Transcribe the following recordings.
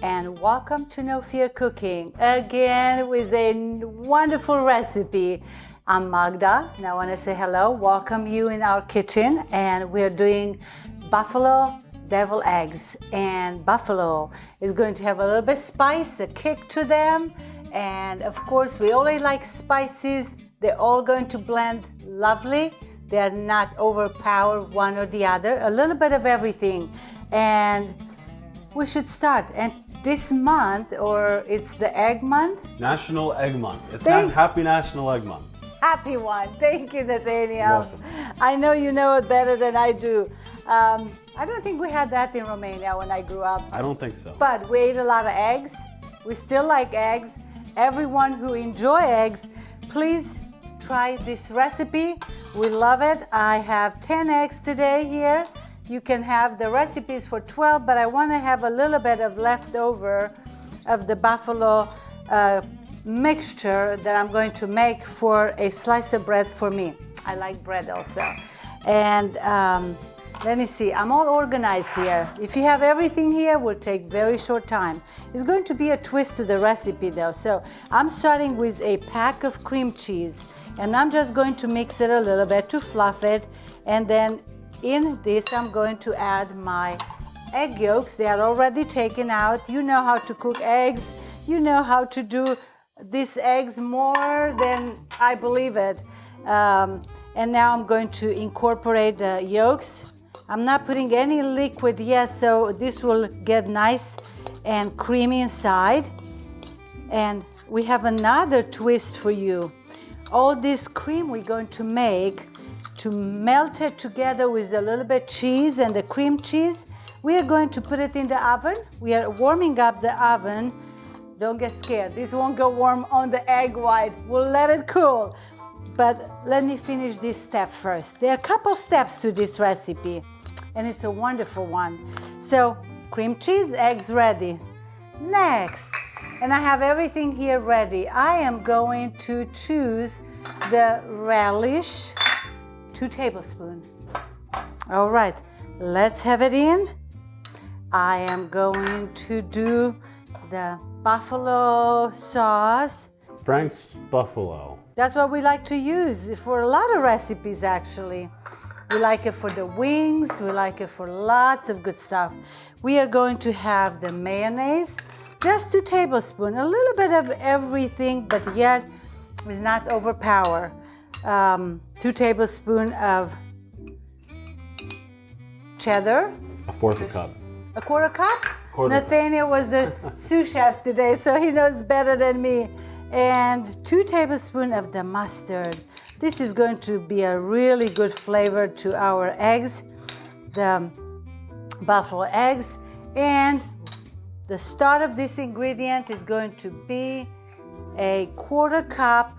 and welcome to No Fear Cooking, again with a wonderful recipe. I'm Magda, and I want to say hello, welcome you in our kitchen, and we're doing buffalo devil eggs. And buffalo is going to have a little bit of spice, a kick to them, and of course we always like spices. They're all going to blend lovely. They're not overpower one or the other, a little bit of everything. And we should start. And this month, or it's the egg month? National Egg Month. It's not Happy National Egg Month. Happy one. Thank you, Nathaniel. Welcome. I know you know it better than I do. I don't think we had that in Romania when I grew up. I don't think so. But we ate a lot of eggs. We still like eggs. Everyone who enjoy eggs, please try this recipe. We love it. I have 10 eggs today here. You can have the recipes for 12, but I want to have a little bit of leftover of the buffalo mixture that I'm going to make for a slice of bread for me. I like bread also. And let me see, I'm all organized here. If you have everything here, it will take very short time. It's going to be a twist to the recipe though. So I'm starting with a pack of cream cheese, and I'm just going to mix it a little bit to fluff it. And then in this, I'm going to add my egg yolks. They are already taken out. You know how to cook eggs. You know how to do these eggs more than I believe it. And now I'm going to incorporate the yolks. I'm not putting any liquid yet, so this will get nice and creamy inside. And we have another twist for you. All this cream we're going to make, to melt it together with a little bit cheese and the cream cheese, we are going to put it in the oven. We are warming up the oven. Don't get scared. This won't go warm on the egg white. We'll let it cool. But let me finish this step first. There are a couple steps to this recipe, and it's a wonderful one. So, cream cheese, eggs ready. Next, and I have everything here ready. I am going to choose the relish, 2 tablespoons. All right, let's have it in. I am going to do the buffalo sauce. Frank's Buffalo. That's what we like to use for a lot of recipes, actually. We like it for the wings. We like it for lots of good stuff. We are going to have the mayonnaise, just 2 tablespoons, a little bit of everything, but yet it's not overpower. 2 tablespoons of cheddar. A fourth a cup. A quarter cup? Quarter Nathaniel was the sous chef today, so he knows better than me. And 2 tablespoons of the mustard. This is going to be a really good flavor to our eggs, the buffalo eggs. And the start of this ingredient is going to be a quarter cup,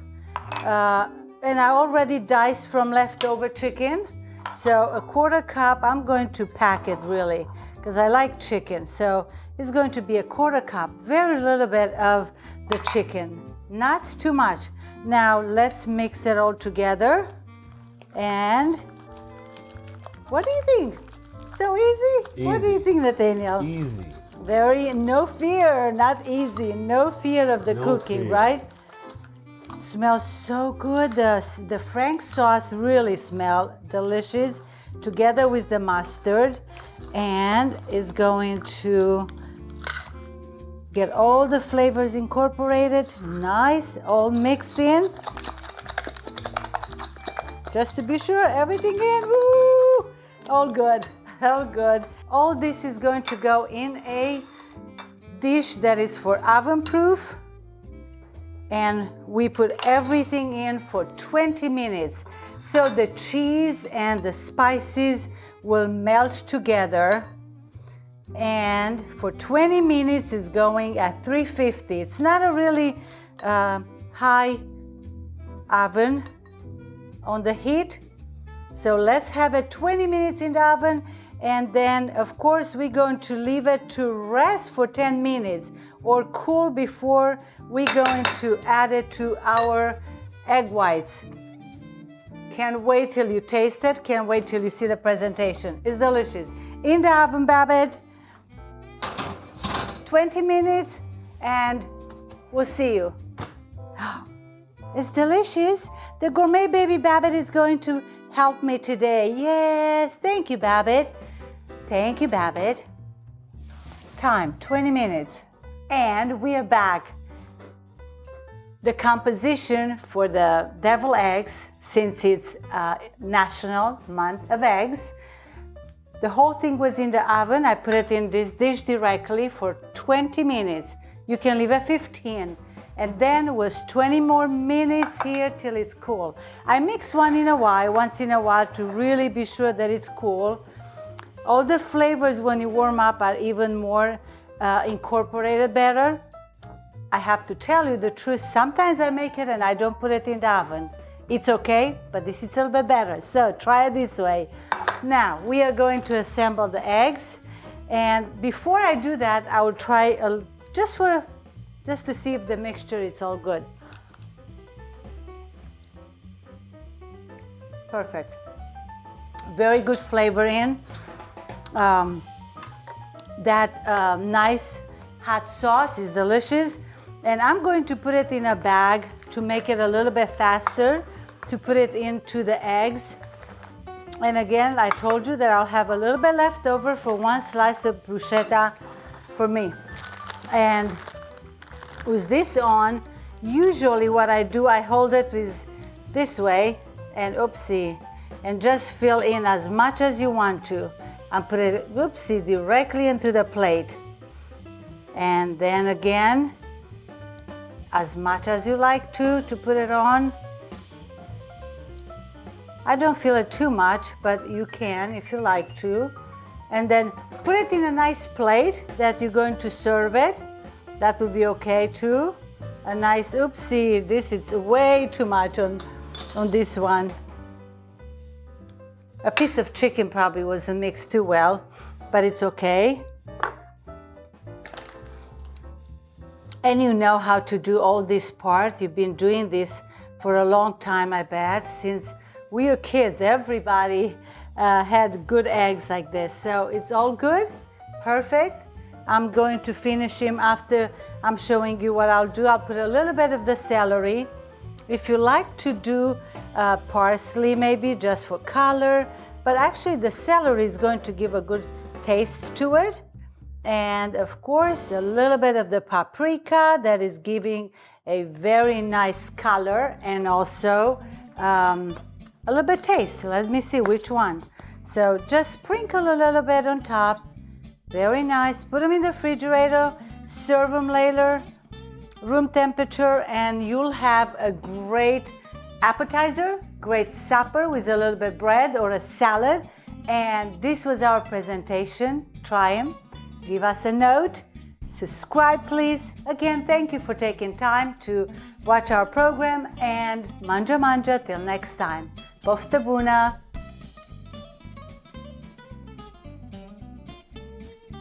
and I already diced from leftover chicken. So a quarter cup, I'm going to pack it really, because I like chicken. So it's going to be a quarter cup, very little bit of the chicken. Not too much. Now let's mix it all together. And what do you think? So easy? What do you think, Nathaniel? Easy. Very, no fear, not easy. No fear of the cooking, fear. right? Smells so good. The Frank sauce really smells delicious together with the mustard, and is going to get all the flavors incorporated, nice, all mixed in. Just to be sure, everything in, woo! All good, all good. All this is going to go in a dish that is for oven proof, and we put everything in for 20 minutes. So the cheese and the spices will melt together. And for 20 minutes is going at 350. It's not a really high oven on the heat. So let's have it 20 minutes in the oven, and then of course we're going to leave it to rest for 10 minutes or cool before we're going to add it to our egg whites. Can't wait till you taste it. Can't wait till you see the presentation. It's delicious. In the oven, Babette. 20 minutes and we'll see you. It's delicious. The gourmet baby Babbitt is going to help me today. Yes, thank you, Babbitt. Thank you, Babbitt. Time, 20 minutes. And we are back. The composition for the deviled eggs, since it's National Month of Eggs, the whole thing was in the oven. I put it in this dish directly for 20 minutes. You can leave it 15. And then it was 20 more minutes here till it's cool. I mix once in a while to really be sure that it's cool. All the flavors when you warm up are even more incorporated better. I have to tell you the truth, sometimes I make it and I don't put it in the oven. It's okay, but this is a little bit better. So try it this way. Now we are going to assemble the eggs. And before I do that, I will try just to see if the mixture is all good. Perfect. Very good flavor in. That nice hot sauce is delicious. And I'm going to put it in a bag to make it a little bit faster, to put it into the eggs. And again, I told you that I'll have a little bit left over for one slice of bruschetta for me. And with this on, usually what I do, I hold it with this way and oopsie, and just fill in as much as you want to. And put it, oopsie, directly into the plate. And then again, as much as you like to put it on. I don't feel it too much, but you can if you like to. And then put it in a nice plate that you're going to serve it. That would be okay too. A nice, oopsie, this is way too much on this one. A piece of chicken probably wasn't mixed too well, but it's okay. And you know how to do all this part. You've been doing this for a long time, I bet. Since we were kids, everybody had good eggs like this. So it's all good, perfect. I'm going to finish him after I'm showing you what I'll do. I'll put a little bit of the celery. If you like to do parsley, maybe just for color, but actually the celery is going to give a good taste to it. And of course, a little bit of the paprika that is giving a very nice color and also a little bit taste. Let me see which one. So just sprinkle a little bit on top. Very nice. Put them in the refrigerator, serve them later, room temperature, and you'll have a great appetizer, great supper with a little bit of bread or a salad. And this was our presentation. Try them. Give us a note. Subscribe, please. Again, thank you for taking time to watch our program, and manja manja till next time. Pofta buna.